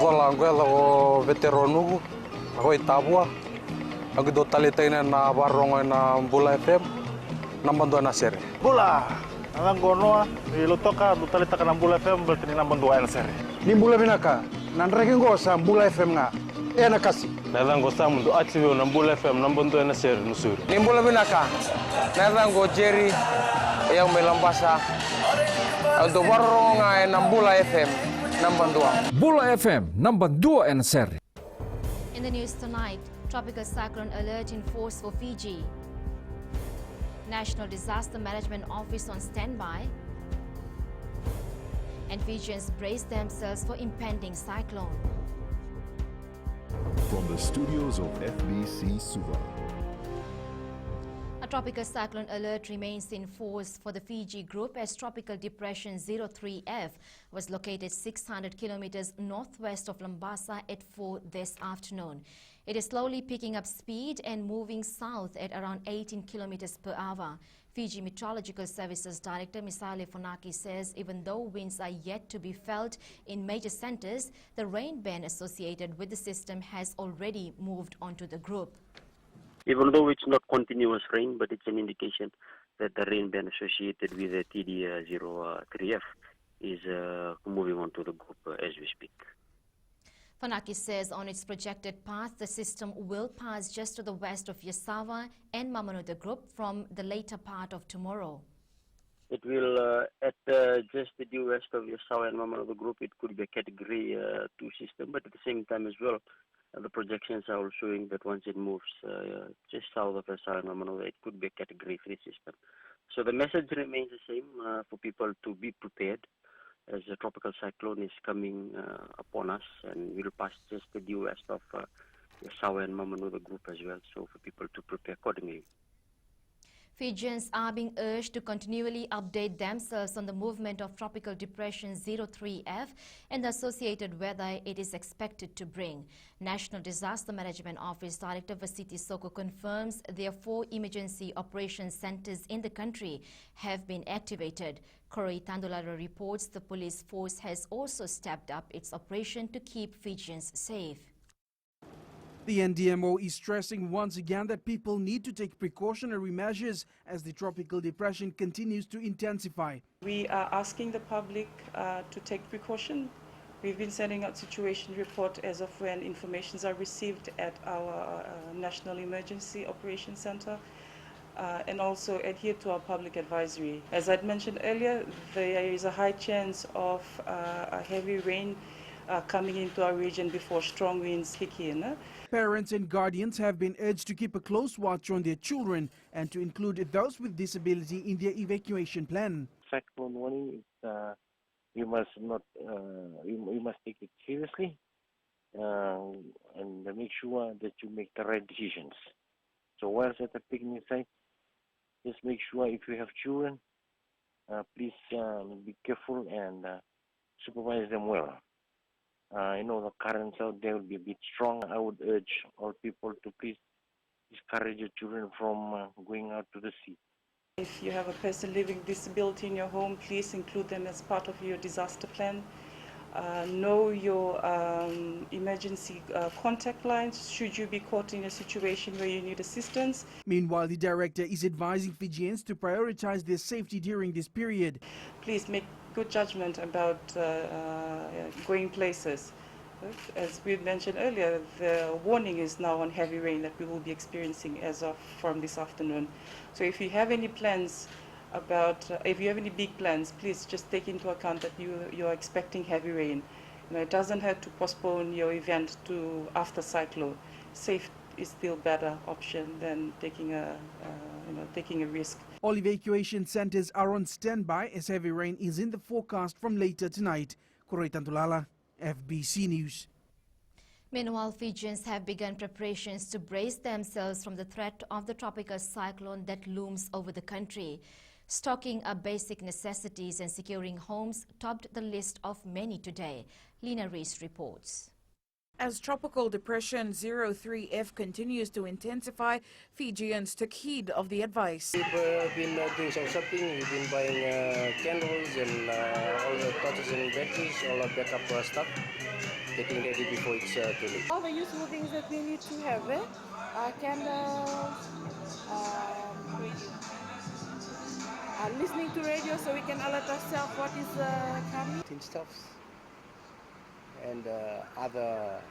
vola anguela o veteranu ako itabua ako do talitaina na barong na Bula FM nambandu na sere Bula alang gono ilutoka do talita ka Bula FM berarti nambandu na sere ni Bula binaka nanreke ngosa Bula FM nga na kasi nalang gosa mundu achiwe na Bula FM nambandu na sere nusuri ni Bula binaka nalang go Jerry yang melambasa do barong na Bula FM Bula FM number 2 and seri. In the news tonight, tropical cyclone alert in force for Fiji. National Disaster Management Office on standby. And Fijians brace themselves for impending cyclone. From the studios of FBC Suva. A tropical cyclone alert remains in force for the Fiji group as Tropical Depression 03F was located 600 kilometers northwest of Lambasa at 4 this afternoon. It is slowly picking up speed and moving south at around 18 kilometers per hour. Fiji Meteorological Services Director Misale Fonaki says even though winds are yet to be felt in major centers, the rain band associated with the system has already moved onto the group. Even though it's not continuous rain, but it's an indication that the rain band associated with the TD03F is moving on to the group as we speak. Fonaki says on its projected path, the system will pass just to the west of Yasawa and Mamanuca group from the later part of tomorrow. It will, at just the due west of Yasawa and Mamanuca group, it could be a category 2 system, but at the same time as well, the projections are also showing that once it moves just south of Yasawa and Mamanuca, it could be a category 3 system. So the message remains the same for people to be prepared as a tropical cyclone is coming upon us and will pass just the due west of Yasawa and Mamanuca group as well. So for people to prepare accordingly. Fijians are being urged to continually update themselves on the movement of Tropical Depression 03F and the associated weather it is expected to bring. National Disaster Management Office Director Vasiti Soko confirms their 4 emergency operations centers in the country have been activated. Koroi Tandulara reports the police force has also stepped up its operation to keep Fijians safe. The NDMO is stressing once again that people need to take precautionary measures as the tropical depression continues to intensify. We are asking the public to take precaution. We've been sending out situation report as of when informations are received at our National Emergency Operations Center and also adhere to our public advisory. As I'd mentioned earlier, there is a high chance of a heavy rain coming into our region before strong winds kick in. Parents and guardians have been urged to keep a close watch on their children and to include those with disability in their evacuation plan. Cyclone warning is you must not you must take it seriously and make sure that you make the right decisions. So whilst at the picnic site, just make sure if you have children, please be careful and supervise them well. I know the currents out there will be a bit strong. I would urge all people to please discourage your children from going out to the sea. If you have a person living with disability in your home, please include them as part of your disaster plan. Know your emergency contact lines should you be caught in a situation where you need assistance. Meanwhile, the director is advising Fijians to prioritize their safety during this period. Please make good judgment about going places. As we mentioned earlier, the warning is now on heavy rain that we will be experiencing as of from this afternoon. So if you have any plans about, if you have any big plans, please just take into account that you are expecting heavy rain. You know, it doesn't hurt to postpone your event to after cyclone. Safe is still better option than taking a risk. All evacuation centers are on standby as heavy rain is in the forecast from later tonight. Koroi Tantulala, FBC News. Meanwhile, Fijians have begun preparations to brace themselves from the threat of the tropical cyclone that looms over the country. Stocking up basic necessities and securing homes topped the list of many today. Lina Rees reports. As Tropical Depression 03F continues to intensify, Fijians took heed of the advice. We've been doing some shopping, we've been buying candles and all the torches and batteries, all our backup stuff. getting ready before it's too late. All the useful things that we need to have, candles, listening to radio so we can alert ourselves what is coming. Tin stuffs and other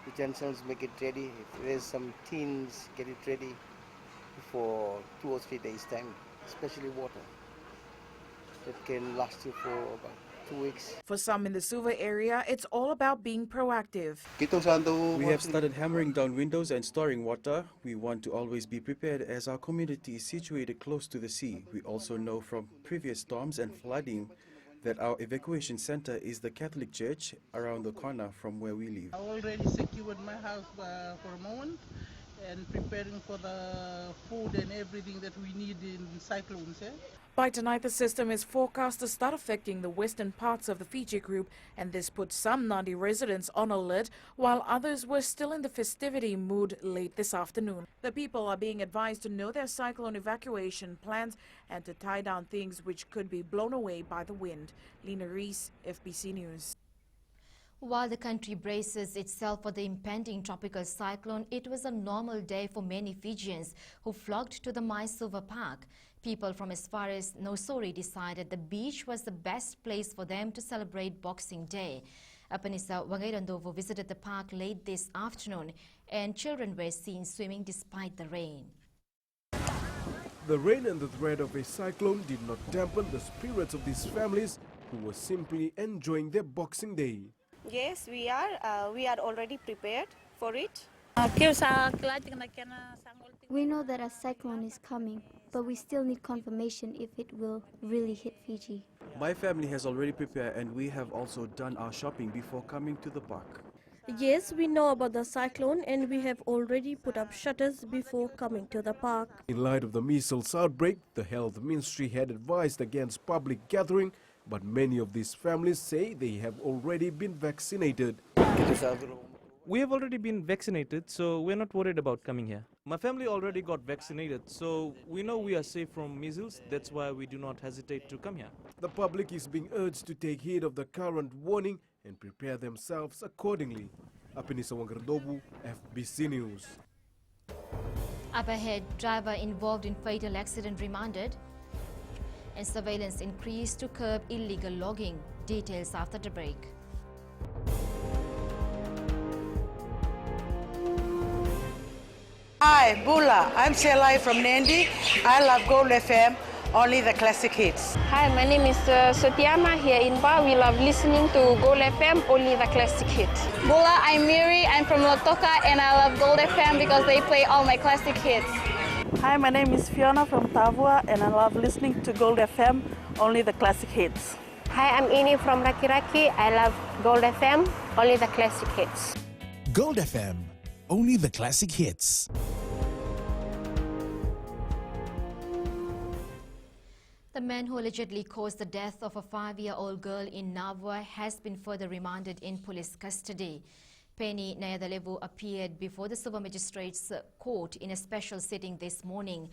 utensils, make it ready. If there's some tins, get it ready for 2 or 3 days time, especially water. That can last you for about 2 weeks. For some in the Suva area, it's all about being proactive. We have started hammering down windows and storing water. We want to always be prepared as our community is situated close to the sea. We also know from previous storms and flooding that our evacuation center is the Catholic Church around the corner from where we live. I already secured my house for a moment and preparing for the food and everything that we need in cyclones. By tonight, the system is forecast to start affecting the western parts of the Fiji group, and this put some Nadi residents on alert, while others were still in the festivity mood late this afternoon. The people are being advised to know their cyclone evacuation plans and to tie down things which could be blown away by the wind. Lena Reese, FBC News. While the country braces itself for the impending tropical cyclone, it was a normal day for many Fijians who flocked to the Maisuva Park. People from as far as Nosori decided the beach was the best place for them to celebrate Boxing Day. Apanisa Wangairandovo visited the park late this afternoon, and children were seen swimming despite the rain. The rain and the threat of a cyclone did not dampen the spirits of these families who were simply enjoying their Boxing Day. Yes, we are. We are already prepared for it. We know that a cyclone is coming, but we still need confirmation if it will really hit Fiji. My family has already prepared and we have also done our shopping before coming to the park. Yes, we know about the cyclone and we have already put up shutters before coming to the park. In light of the measles outbreak, the health ministry had advised against public gathering, but many of these families say they have already been vaccinated. We have already been vaccinated, so we're not worried about coming here. My family already got vaccinated, so we know we are safe from measles. That's why we do not hesitate to come here. The public is being urged to take heed of the current warning and prepare themselves accordingly. Apenisa Wangardobu, FBC News. Up ahead, driver involved in fatal accident remanded, and surveillance increased to curb illegal logging. Details after the break. Hi, Bula. I'm Selai from Nandi. I love Gold FM, only the classic hits. Hi, my name is Sotiama here in Ba. We love listening to Gold FM, only the classic hits. Bula, I'm Miri. I'm from Lotoka and I love Gold FM because they play all my classic hits. Hi, my name is Fiona from Tavua and I love listening to Gold FM, only the classic hits. Hi, I'm Ini from Rakiraki. I love Gold FM, only the classic hits. Gold FM, only the classic hits. The man who allegedly caused the death of a 5-year-old girl in Navua has been further remanded in police custody. Penny Nayadalevu appeared before the Suva Magistrates Court in a special sitting this morning.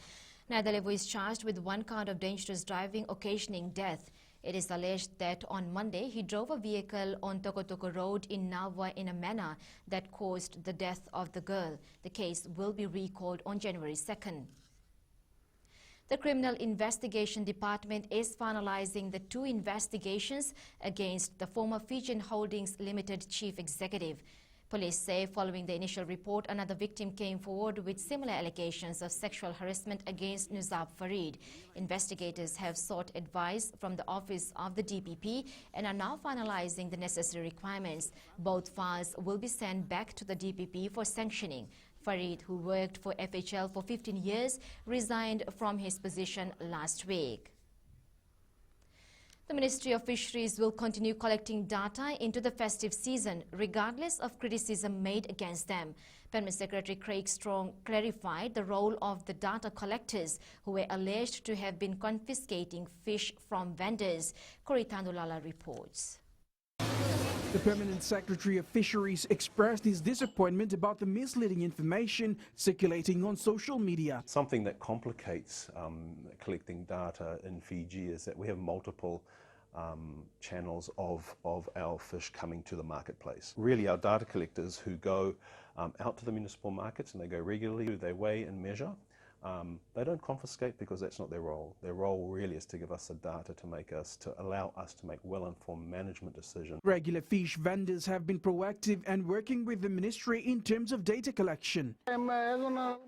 Nayadalevu is charged with 1 count of dangerous driving occasioning death. It is alleged that on Monday he drove a vehicle on Tokotoko Road in Navua in a manner that caused the death of the girl. The case will be recalled on January 2nd. The Criminal Investigation Department is finalizing the 2 investigations against the former Fijian Holdings Limited chief executive. Police say following the initial report, another victim came forward with similar allegations of sexual harassment against Nuzab Farid. Investigators have sought advice from the office of the DPP and are now finalizing the necessary requirements. Both files will be sent back to the DPP for sanctioning. Farid, who worked for FHL for 15 years, resigned from his position last week. The Ministry of Fisheries will continue collecting data into the festive season, regardless of criticism made against them. Permanent Secretary Craig Strong clarified the role of the data collectors who were alleged to have been confiscating fish from vendors. Koritandulala reports. The Permanent Secretary of Fisheries expressed his disappointment about the misleading information circulating on social media. Something that complicates collecting data in Fiji is that we have multiple channels of our fish coming to the marketplace. Really, our data collectors who go out to the municipal markets, and they go regularly, they weigh and measure. They don't confiscate because that's not their role. Their role really is to give us the data to allow us to make well-informed management decisions. Regular fish vendors have been proactive and working with the ministry in terms of data collection.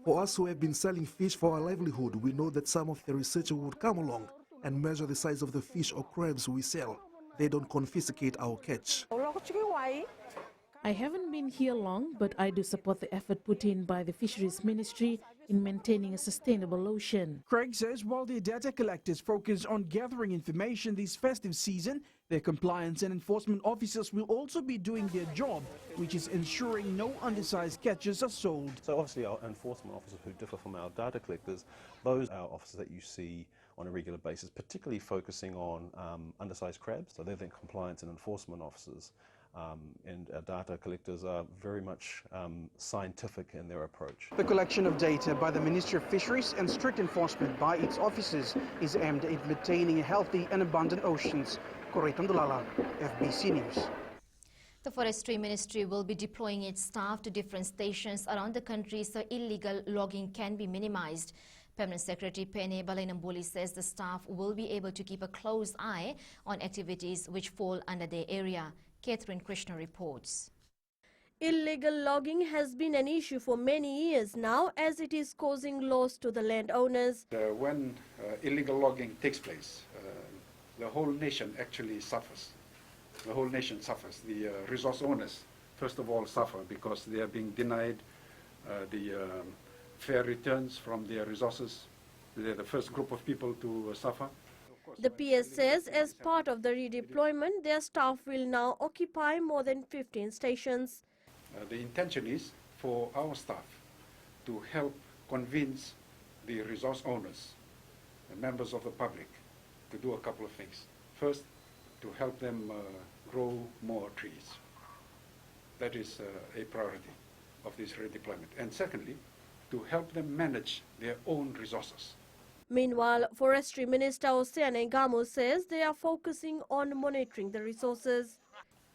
For us who have been selling fish for our livelihood, we know that some of the researchers would come along and measure the size of the fish or crabs we sell. They don't confiscate our catch. I haven't been here long, but I do support the effort put in by the Fisheries Ministry in maintaining a sustainable ocean. Craig says while the data collectors focus on gathering information this festive season, their compliance and enforcement officers will also be doing their job, which is ensuring no undersized catches are sold. So obviously our enforcement officers who differ from our data collectors, those are officers that you see on a regular basis, particularly focusing on undersized crabs. So they're the compliance and enforcement officers. And our data collectors are very much scientific in their approach. The collection of data by the Ministry of Fisheries and strict enforcement by its officers is aimed at maintaining healthy and abundant oceans. Correton Dulala, FBC News. The Forestry Ministry will be deploying its staff to different stations around the country so illegal logging can be minimized. Permanent Secretary Pene Balainambuli says the staff will be able to keep a close eye on activities which fall under their area. Catherine Krishna reports. Illegal logging has been an issue for many years now, as it is causing loss to the landowners. When illegal logging takes place, the whole nation actually suffers. The whole nation suffers. The resource owners, first of all, suffer because they are being denied the fair returns from their resources. They're the first group of people to suffer. The PS says as part of the redeployment, their staff will now occupy more than 15 stations. The intention is for our staff to help convince the resource owners, the members of the public, to do a couple of things. First, to help them grow more trees. That is a priority of this redeployment. And secondly, to help them manage their own resources. Meanwhile, Forestry Minister Oceane Gamo says they are focusing on monitoring the resources.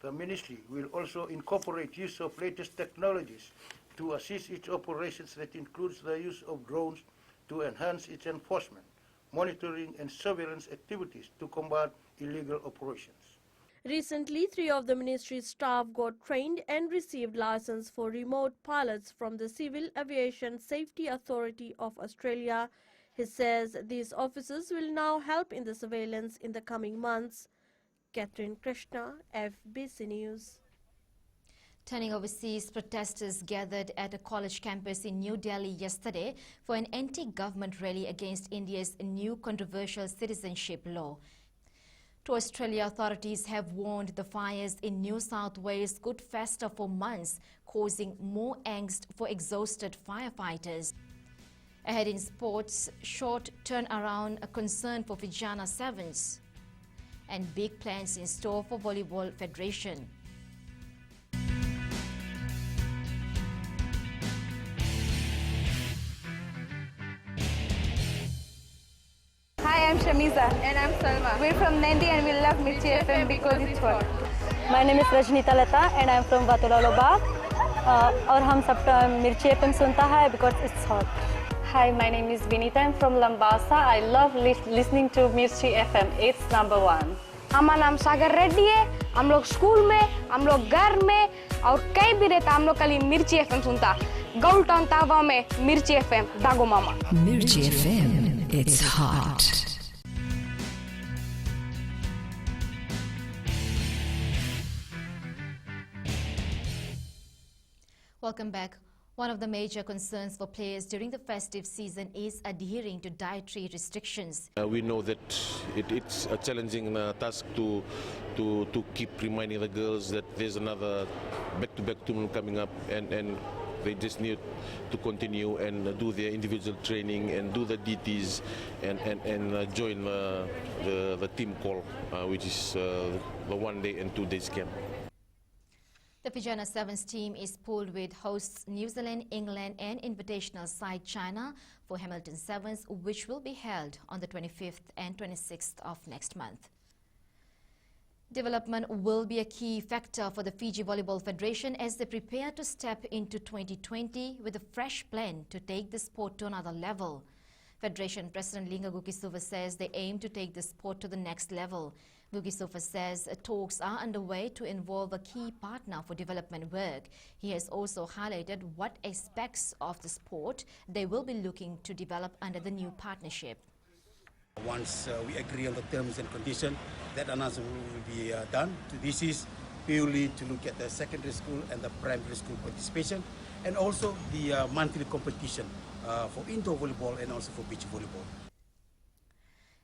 The ministry will also incorporate use of latest technologies to assist its operations, that includes the use of drones to enhance its enforcement, monitoring and surveillance activities to combat illegal operations. Recently, 3 of the ministry's staff got trained and received license for remote pilots from the Civil Aviation Safety Authority of Australia. He says these officers will now help in the surveillance in the coming months. Catherine Krishna, FBC News. Turning overseas, protesters gathered at a college campus in New Delhi yesterday for an anti-government rally against India's new controversial citizenship law. To Australia, authorities have warned the fires in New South Wales could fester for months, causing more angst for exhausted firefighters. Ahead in sports, short turnaround, a concern for Fijiana Sevens, and big plans in store for Volleyball Federation. Hi, I'm Shamiza. And I'm Salma. We're from Nandi and we love Mirchi FM because it's hot. My name is Rajnita Lata and I'm from Vatula और हम सब मिर्ची FM सुनता है because it's hot. Hi, my name is Vinita. I'm from Lambasa. I love listening to Mirchi FM. It's #1. हमारा नाम सागर रेड्डी है. हम लोग स्कूल में, हम लोग घर में और कहीं भी रहता हम लोग खाली मिर्ची FM सुनता. गौल टाउन तावा में मिर्ची FM दागो मामा. Mirchi FM. It's hot. Welcome back. One of the major concerns for players during the festive season is adhering to dietary restrictions. We know that it's a challenging task to keep reminding the girls that there's another back-to-back tournament coming up, and they just need to continue and do their individual training and do the DTs and join the team call, which is the 1 day and 2 days camp. The Fijiana Sevens team is pooled with hosts New Zealand, England and invitational side China for Hamilton Sevens, which will be held on the 25th and 26th of next month. Development will be a key factor for the Fiji Volleyball Federation as they prepare to step into 2020 with a fresh plan to take the sport to another level. Federation President Linga Gukisuva says they aim to take the sport to the next level. Gukisuva says talks are underway to involve a key partner for development work. He has also highlighted what aspects of the sport they will be looking to develop under the new partnership. Once we agree on the terms and conditions, that announcement will be done. This is purely to look at the secondary school and the primary school participation, and also the monthly competition for indoor volleyball and also for beach volleyball.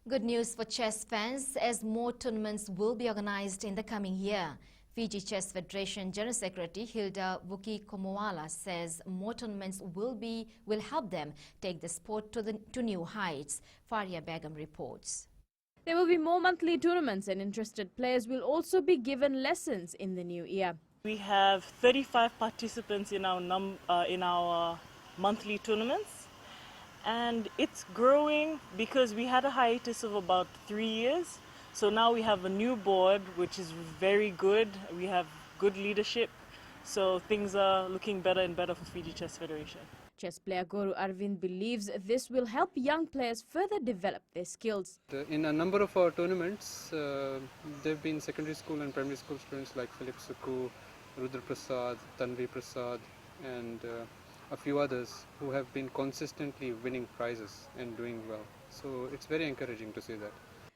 Good news for chess fans as more tournaments will be organized in the coming year. Fiji Chess Federation General Secretary Hilda Vukikomowala says more tournaments will help them take the sport to new heights. Faria Begum reports. There will be more monthly tournaments and interested players will also be given lessons in the new year. We have 35 participants in our monthly tournaments, and it's growing because we had a hiatus of about 3 years. So now we have a new board, which is very good. We have good leadership, so things are looking better and better for Fiji Chess Federation. Chess player Guru Arvind believes this will help young players further develop their skills. In a number of our tournaments, there have been secondary school and primary school students like Philip Suku, Rudra Prasad, Tanvi Prasad, and a few others who have been consistently winning prizes and doing well. So it's very encouraging to see that.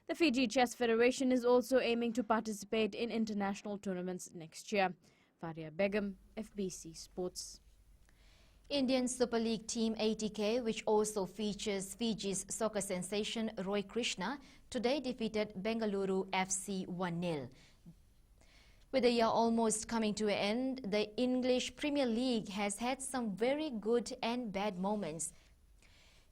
The Fiji Chess Federation is also aiming to participate in international tournaments next year. Faria Begum, FBC Sports. Indian Super League team ATK, which also features Fiji's soccer sensation Roy Krishna, today defeated Bengaluru FC 1-0. With the year almost coming to an end, the English Premier League has had some very good and bad moments.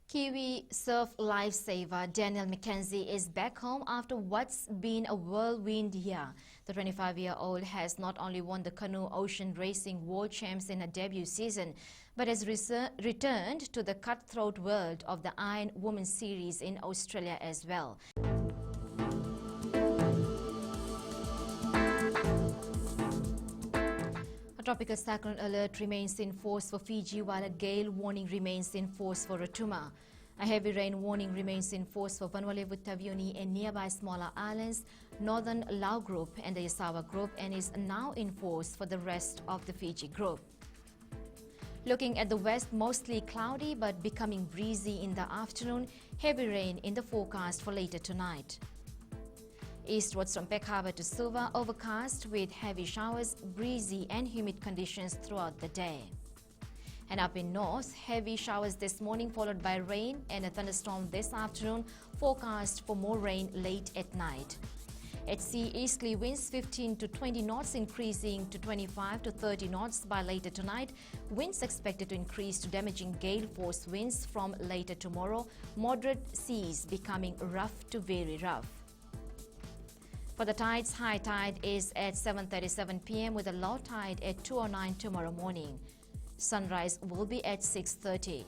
Kiwi surf lifesaver Daniel McKenzie is back home after what's been a whirlwind year. The 25-year-old has not only won the Canoe Ocean Racing World Champs in her debut season, but has returned to the cutthroat world of the Iron Women Series in Australia as well. A tropical cyclone alert remains in force for Fiji, while a gale warning remains in force for Rotuma. A heavy rain warning remains in force for Vanuatu, Tavioni and nearby smaller islands, Northern Lau Group and the Yasawa Group, and is now in force for the rest of the Fiji Group. Looking at the west, mostly cloudy but becoming breezy in the afternoon, heavy rain in the forecast for later tonight. Eastwards from Peck Harbour to Suva, overcast with heavy showers, breezy and humid conditions throughout the day. And up in north, heavy showers this morning followed by rain and a thunderstorm this afternoon, forecast for more rain late at night. At sea, easterly winds 15 to 20 knots increasing to 25 to 30 knots by later tonight. Winds expected to increase to damaging gale force winds from later tomorrow. Moderate seas becoming rough to very rough. For the tides, high tide is at 7:37 p.m. with a low tide at 2:09 tomorrow morning. Sunrise will be at 6:30.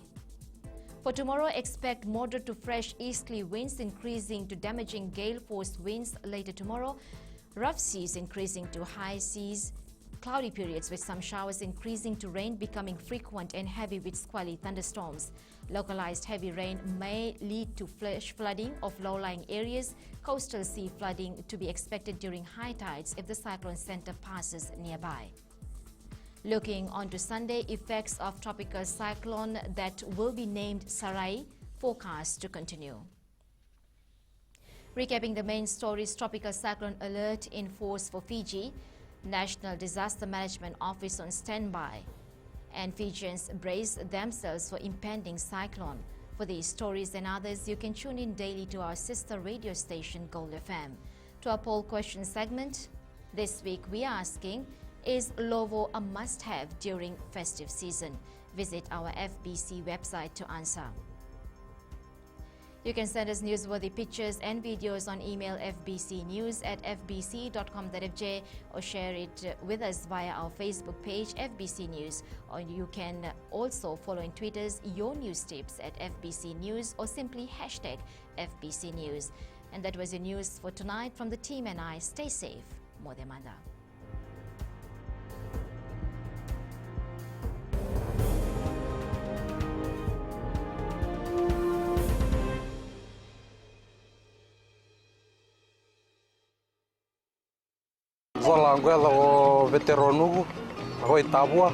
For tomorrow, expect moderate to fresh easterly winds increasing to damaging gale force winds later tomorrow. Rough seas increasing to high seas. Cloudy periods with some showers increasing to rain becoming frequent and heavy with squally thunderstorms. Localized heavy rain may lead to flash flooding of low-lying areas. Coastal sea flooding to be expected during high tides if the cyclone center passes nearby. Looking on to Sunday, effects of tropical cyclone that will be named Sarai forecast to continue. Recapping the main stories, tropical cyclone alert in force for Fiji, National Disaster Management Office on standby, and Fijians brace themselves for impending cyclone. For these stories and others, you can tune in daily to our sister radio station Gold FM. To our poll question segment, this week we are asking, is Lovo a must-have during festive season? Visit our FBC website to answer. You can send us newsworthy pictures and videos on email fbcnews@fbc.com.fj or share it with us via our Facebook page FBC News, or you can also follow in Twitter's your news tips at FBC News or simply #FBC News. And that was your news for tonight from the team and I. Stay safe. Modemada. Zola ngwela o veteronugu, hoi tabua,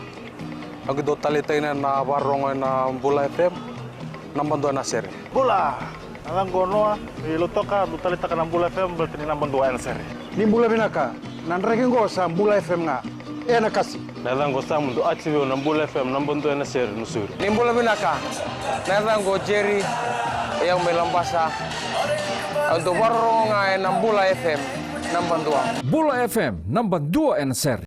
aku do talitaina na barongo na Bula FM, nambando na seri. Bula, alang gonoa, ilutoka do talita na Bula FM berarti nambando na seri. Ni Bula binaka, nanreke ngo sa Bula FM nga, na kasi. Nalang go sa mundo achivo na Bula FM nambando na seri nusuri. Ni Bula binaka, nalang go Jerry, yang melambasa, untuk barongo na Bula FM. Bula FM, number 2 NSR.